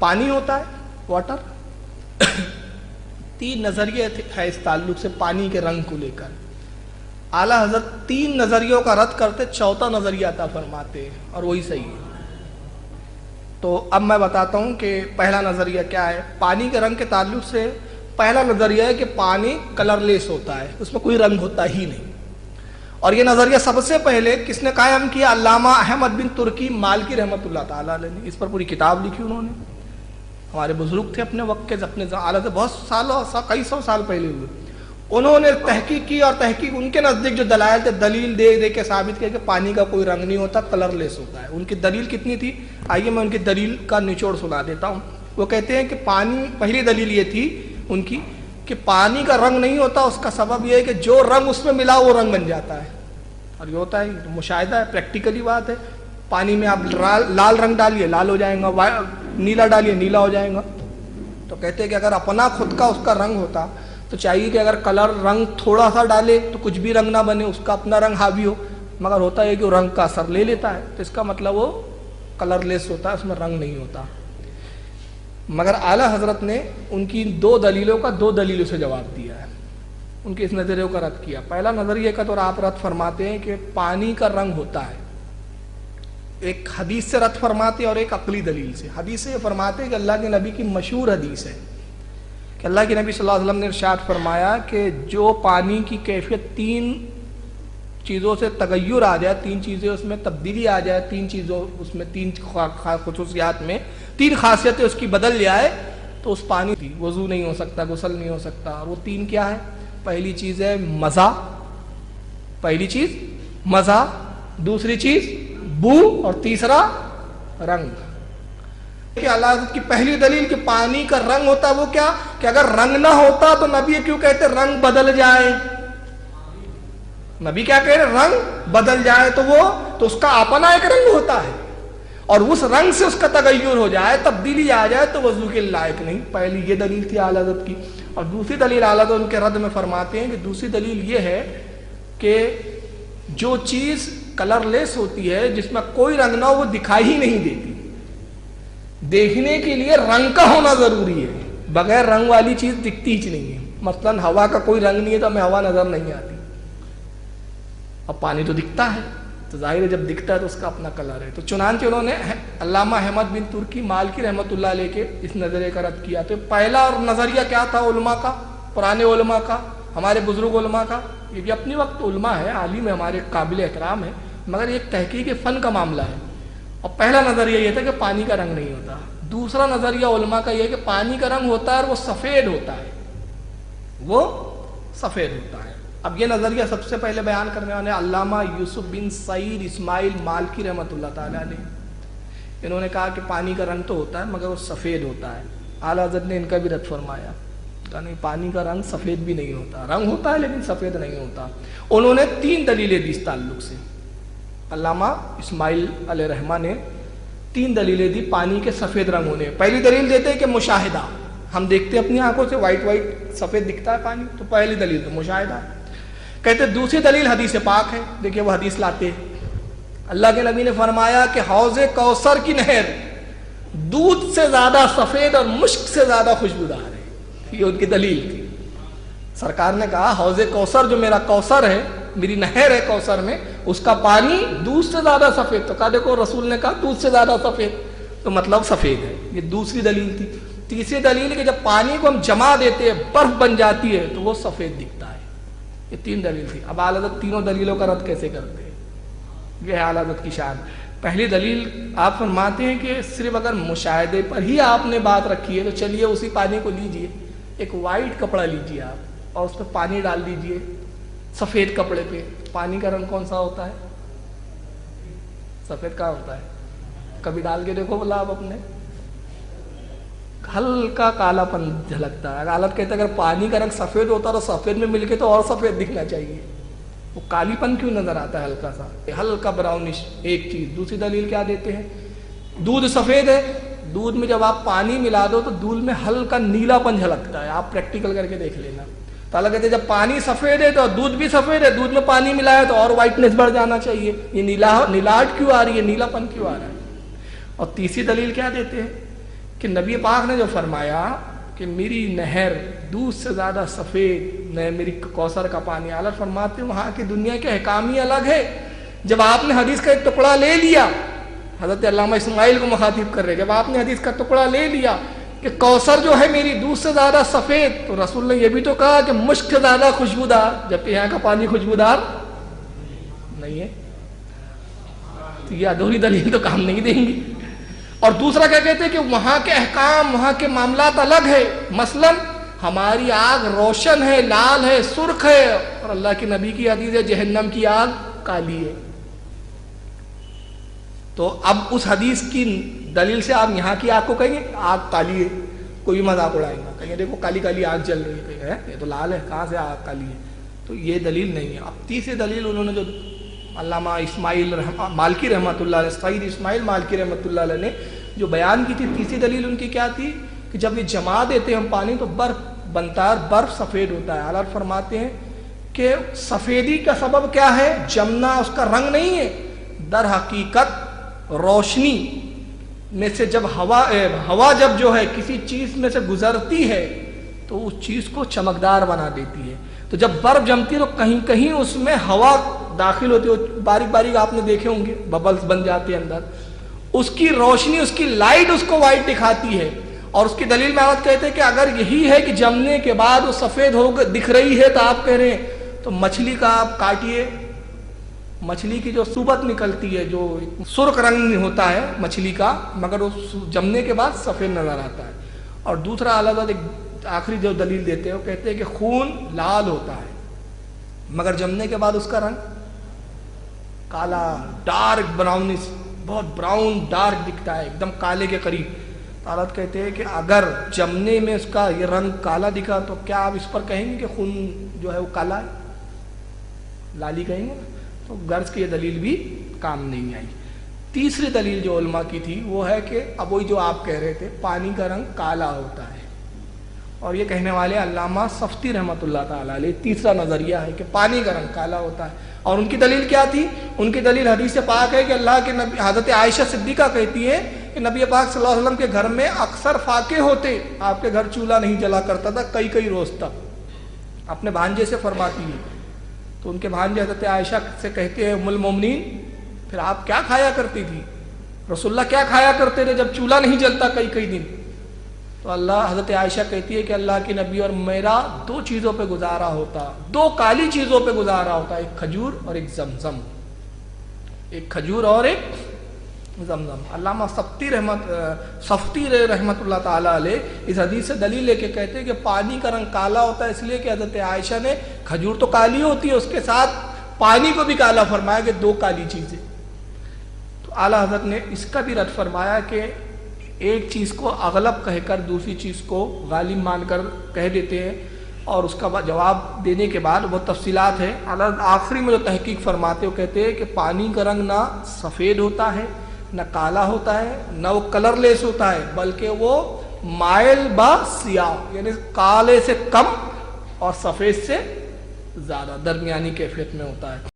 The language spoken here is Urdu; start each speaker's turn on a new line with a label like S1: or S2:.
S1: پانی ہوتا ہے، واٹر. تین نظریے ہے اس تعلق سے پانی کے رنگ کو لے کر. اعلیٰ حضرت تین نظریوں کا رد کرتے، چوتھا نظریہ عطا فرماتے ہیں اور وہی صحیح ہے. تو اب میں بتاتا ہوں کہ پہلا نظریہ کیا ہے. پانی کے رنگ کے تعلق سے پہلا نظریہ ہے کہ پانی کلر لیس ہوتا ہے، اس میں کوئی رنگ ہوتا ہی نہیں. اور یہ نظریہ سب سے پہلے کس نے قائم کیا؟ علامہ احمد بن ترکی مالکی رحمۃ اللہ تعالیٰ علیہ نے. اس پر پوری کتاب لکھی انہوں نے. ہمارے بزرگ تھے اپنے وقت کے، اپنے اعلیٰ سے بہت سالوں کئی سو سال پہلے ہوئے. انہوں نے تحقیق کی اور تحقیق ان کے نزدیک جو دلائل تھے دلیل دے دے کے ثابت کیا کہ پانی کا کوئی رنگ نہیں ہوتا، کلر لیس ہوتا ہے. ان کی دلیل کتنی تھی؟ آئیے میں ان کی دلیل کا نچوڑ سنا دیتا ہوں. وہ کہتے ہیں کہ پانی، پہلی دلیل یہ تھی ان کی کہ پانی کا رنگ نہیں ہوتا. اس کا سبب یہ ہے کہ جو رنگ اس میں ملا وہ رنگ بن جاتا ہے. اور یہ ہوتا ہے، مشاہدہ ہے، پریکٹیکلی بات ہے. پانی میں آپ لال رنگ ڈالیے لال ہو جائے گا، نیلا ڈالیے نیلا ہو جائے گا. تو کہتے ہیں کہ اگر اپنا خود کا اس کا رنگ ہوتا تو چاہیے کہ اگر کلر رنگ تھوڑا سا ڈالے تو کچھ بھی رنگ نہ بنے، اس کا اپنا رنگ حاوی ہو. مگر ہوتا ہے کہ وہ رنگ کا اثر لے لیتا ہے، تو اس کا مطلب وہ کلر لیس ہوتا ہے، اس میں رنگ نہیں ہوتا. مگر اعلیٰ حضرت نے ان کی دو دلیلوں کا دو دلیلوں سے جواب دیا ہے. ان کے اس نظریے کا رد کیا. پہلا نظریہ کا تو آپ رد فرماتے ہیں کہ پانی کا رنگ ہوتا ہے، ایک حدیث سے رد فرماتے اور ایک عقلی دلیل سے. حدیث سے یہ فرماتے ہیں کہ اللہ کے نبی کی مشہور حدیث ہے کہ اللہ کے نبی صلی اللہ علیہ وسلم نے ارشاد فرمایا کہ جو پانی کی کیفیت تین چیزوں سے تغیر آ جائے، تین چیزیں اس میں تبدیلی آ جائے، تین چیزوں اس میں تین خصوصیات میں تین خاصیتیں اس کی بدل جائے تو اس پانی کی وضو نہیں ہو سکتا، غسل نہیں ہو سکتا. اور وہ تین کیا ہے؟ پہلی چیز ہے مزہ، پہلی چیز مزہ، دوسری چیز بو، اور تیسرا رنگ. کہ اللہ کی پہلی دلیل کہ پانی کا رنگ ہوتا ہے وہ کیا کہ اگر رنگ نہ ہوتا تو نبی کیوں کہتے رنگ بدل جائے؟ نبی کیا کہہ رہے؟ رنگ بدل جائے. تو وہ تو اس کا اپنا ایک رنگ ہوتا ہے اور اس رنگ سے اس کا تغیر ہو جائے، تبدیلی آ جائے تو وضو کے لائق نہیں. پہلی یہ دلیل تھی اعلیٰ حضرت کی. اور دوسری دلیل اعلیٰ حضرت ان کے رد میں فرماتے ہیں کہ دوسری دلیل یہ ہے کہ جو چیز کلر لیس ہوتی ہے، جس میں کوئی رنگ نہ ہو، وہ دکھائی ہی نہیں دیتی. دیکھنے کے لیے رنگ کا ہونا ضروری ہے، بغیر رنگ والی چیز دکھتی ہی نہیں ہے. مثلاً ہوا کا کوئی رنگ نہیں ہے تو ہمیں ہوا نظر نہیں آتی. اب پانی تو دکھتا ہے، تو ظاہر ہے جب دکھتا ہے تو اس کا اپنا کلر ہے. تو چنانچہ انہوں نے علامہ احمد بن ترکی مالکی رحمۃ اللہ علیہ کے اس نظریے کا رد کیا. تو پہلا نظریہ کیا تھا علماء کا، پرانے علماء کا، ہمارے بزرگ علماء کا؟ یہ بھی اپنی وقت علماء ہے، عالم ہے، ہمارے قابل احترام ہے، مگر ایک تحقیق فن کا معاملہ ہے. اور پہلا نظریہ یہ تھا کہ پانی کا رنگ نہیں ہوتا. دوسرا نظریہ علماء کا یہ کہ پانی کا رنگ ہوتا ہے اور وہ سفید ہوتا ہے، وہ سفید ہوتا ہے. اب یہ نظریہ سب سے پہلے بیان کرنے والے علامہ یوسف بن سعید اسماعیل مالکی رحمۃ اللہ تعالیٰ علیہ. انہوں نے کہا کہ پانی کا رنگ تو ہوتا ہے مگر وہ سفید ہوتا ہے. اعلیٰ حضرت نے ان کا بھی رد فرمایا، کہا نہیں، پانی کا رنگ سفید بھی نہیں ہوتا، رنگ ہوتا ہے لیکن سفید نہیں ہوتا. انہوں نے تین دلیلیں دی اس تعلق سے. علامہ اسماعیل علیہ رحمہ نے تین دلیلیں دی پانی کے سفید رنگ ہونے. پہلی دلیل دیتے ہیں کہ مشاہدہ، ہم دیکھتے اپنی آنکھوں سے وائٹ سفید دکھتا ہے پانی، تو پہلی دلیل تو مشاہدہ. کہتے دوسری دلیل حدیث پاک ہے. دیکھیں وہ حدیث لاتے ہیں، اللہ کے نبی نے فرمایا کہ حوض کوثر کی نہر دودھ سے زیادہ سفید اور مشک سے زیادہ خوشبودار ہے. یہ ان کی دلیل تھی. سرکار نے کہا حوض کوثر جو میرا کوثر ہے، میری نہر ہے کوثر میں، اس کا پانی دودھ سے زیادہ سفید. تو کہا دیکھو رسول نے کہا دودھ سے زیادہ سفید، تو مطلب سفید ہے. یہ دوسری دلیل تھی. تیسری دلیل کہ جب پانی کو ہم جما دیتے ہیں، برف بن جاتی ہے، تو وہ سفید دکھتا ہے. یہ تین دلیل تھی. اب اعلیٰ حضرت تینوں دلیلوں کا رد کیسے کرتے ہیں؟ یہ ہے اعلیٰ حضرت کی شان. پہلی دلیل آپ فرماتے ہیں کہ صرف اگر مشاہدے پر ہی آپ نے بات رکھی ہے تو چلیے اسی پانی کو لیجئے، ایک وائٹ کپڑا لیجئے آپ اور اس پہ پانی ڈال دیجئے سفید کپڑے پہ. پانی کا رنگ کون سا ہوتا ہے؟ سفید کہاں ہوتا ہے؟ کبھی ڈال کے دیکھو بلا آپ اپنے، ہلکا کالا پن جھلکتا ہے. حالت کہتے ہیں اگر پانی کا رنگ سفید ہوتا تو سفید میں مل کے تو اور سفید دکھنا چاہیے. وہ کالی پن کیوں نظر آتا ہے؟ ہلکا سا، ہلکا براؤنش. ایک چیز. دوسری دلیل کیا دیتے ہیں؟ دودھ سفید ہے، دودھ میں جب آپ پانی ملا دو تو دودھ میں ہلکا نیلا پن جھلکتا ہے. آپ پریکٹیکل کر کے دیکھ لینا. تو اللہ کہتے ہیں جب پانی سفید ہے تو دودھ بھی سفید ہے، دودھ میں پانی ملایا تو اور وائٹنس بڑھ جانا چاہیے. یہ نیلاہٹ کیوں آ رہی ہے؟ نیلا پن کیوں آ رہا ہے؟ اور تیسری دلیل کیا دیتے ہیں کہ نبی پاک نے جو فرمایا کہ میری نہر دودھ سے زیادہ سفید، میری کوثر کا پانی، اعلیٰ فرماتے ہیں وہاں کی دنیا کے احکام ہی الگ ہے۔ جب آپ نے حدیث کا ایک ٹکڑا لے لیا، حضرت علامہ اسماعیل کو مخاطب کر رہے، جب آپ نے حدیث کا ٹکڑا لے لیا کہ کوثر جو ہے میری دودھ سے زیادہ سفید، تو رسول نے یہ بھی تو کہا کہ مشک سے زیادہ خوشبودار، جبکہ یہاں کا پانی خوشبودار نہیں ہے، تو یہ ادھوری دلیل تو کام نہیں دیں گی۔ اور دوسرا کیا کہتے ہیں کہ وہاں کے احکام، وہاں کے معاملات الگ ہے، مثلا ہماری آگ روشن ہے، لال ہے، سرخ ہے، اور اللہ کے نبی کی حدیث ہے جہنم کی آگ کالی ہے۔ تو اب اس حدیث کی دلیل سے آپ یہاں کی آگ کو کہیں گے آگ کالی ہے، کوئی مذاق اڑائے گا، کہیں گے دیکھو کالی کالی آگ جل رہی ہے، کہیں گے یہ تو لال ہے، کہاں سے آگ کالی ہے؟ تو یہ دلیل نہیں ہے۔ اب تیسری دلیل انہوں نے جو علامہ اسماعیل مالکی رحمۃ اللہ علیہ، سعید اسماعیل مالکی رحمۃ اللہ علیہ نے جو بیان کی تھی، تیسری دلیل ان کی کیا تھی کہ جب یہ جما دیتے ہیں ہم پانی تو برف بنتا ہے، برف سفید ہوتا ہے۔ اعلیٰ فرماتے ہیں کہ سفیدی کا سبب کیا ہے؟ جمنا اس کا رنگ نہیں ہے، در حقیقت روشنی میں سے جب ہوا جب جو ہے کسی چیز میں سے گزرتی ہے تو اس چیز کو چمکدار بنا دیتی ہے۔ تو جب برف جمتی ہے تو کہیں کہیں اس میں ہوا داخل ہوتی ہے، باریک باریک آپ نے دیکھے ہوں گے ببلز بن جاتے ہیں اندر، اس کی روشنی، اس کی لائٹ اس کو وائٹ دکھاتی ہے۔ اور اس کی دلیل میں آپ کہتے ہیں کہ اگر یہی ہے کہ جمنے کے بعد وہ سفید ہو دکھ رہی ہے تو آپ کہہ رہے ہیں تو مچھلی کا آپ کاٹیے، مچھلی کی جو صوبت نکلتی ہے، جو سرخ رنگ ہوتا ہے مچھلی کا، مگر وہ جمنے کے بعد سفید نظر آتا ہے۔ اور دوسرا علاوہ ایک آخری جو دلیل دیتے ہیں وہ کہتے ہیں کہ خون لال ہوتا ہے مگر جمنے کے بعد اس کا رنگ کالا، ڈارک براؤنش، بہت براؤن ڈارک دکھتا ہے، ایک دم کالے کے قریب۔ حالت کہتے ہیں کہ اگر جمنے میں اس کا یہ رنگ کالا دکھا تو کیا آپ اس پر کہیں گے کہ خون جو ہے وہ کالا ہے، لالی کہیں گے؟ تو غرض کی یہ دلیل بھی کام نہیں آئی۔ تیسری دلیل جو علماء کی تھی وہ ہے کہ اب وہی جو آپ کہہ رہے تھے پانی کا رنگ کالا ہوتا ہے، اور یہ کہنے والے علامہ صفتی رحمۃ اللہ تعالیٰ علیہ تیسرا نظریہ ہے کہ پانی کا رنگ کالا ہوتا ہے۔ اور ان کی دلیل کیا تھی؟ ان کی دلیل حدیث پاک ہے کہ اللہ کے نبی حضرت عائشہ صدیقہ کہتی ہے کہ نبی پاک صلی اللہ علیہ وسلم کے گھر میں اکثر فاقے ہوتے، آپ کے گھر چولہا نہیں جلا کرتا تھا کئی روز تک، اپنے بھانجے سے فرماتی ہے۔ تو ان کے بھانجے حضرت عائشہ سے کہتے ہیں ام المومنین پھر آپ کیا کھایا کرتی تھی؟ رسول اللہ کیا کھایا کرتے تھے جب چولہا نہیں جلتا کئی دن؟ تو اللہ حضرت عائشہ کہتی ہے کہ اللہ کے نبی اور میرا دو چیزوں پہ گزارا ہوتا، دو کالی چیزوں پہ گزارا ہوتا، ایک کھجور اور ایک زمزم، ایک کھجور اور ایک زمزم۔ علامہ صفتی رحمت اللہ تعالیٰ علیہ اس حدیث سے دلیل لے کے کہتے ہیں کہ پانی کا رنگ کالا ہوتا ہے اس لیے کہ حضرت عائشہ نے کھجور تو کالی ہوتی ہے، اس کے ساتھ پانی کو بھی کالا فرمایا کہ دو کالی چیزیں۔ تو اعلیٰ حضرت نے اس کا بھی رد فرمایا کہ ایک چیز کو اغلب کہہ کر دوسری چیز کو غالب مان کر کہہ دیتے ہیں، اور اس کا جواب دینے کے بعد وہ تفصیلات ہے۔ آخری میں جو تحقیق فرماتے وہ کہتے ہیں کہ پانی کا رنگ نہ سفید ہوتا ہے، نہ کالا ہوتا ہے، نہ وہ کلر لیس ہوتا ہے، بلکہ وہ مائل با سیاہ، یعنی کالے سے کم اور سفید سے زیادہ درمیانی کیفیت میں ہوتا ہے۔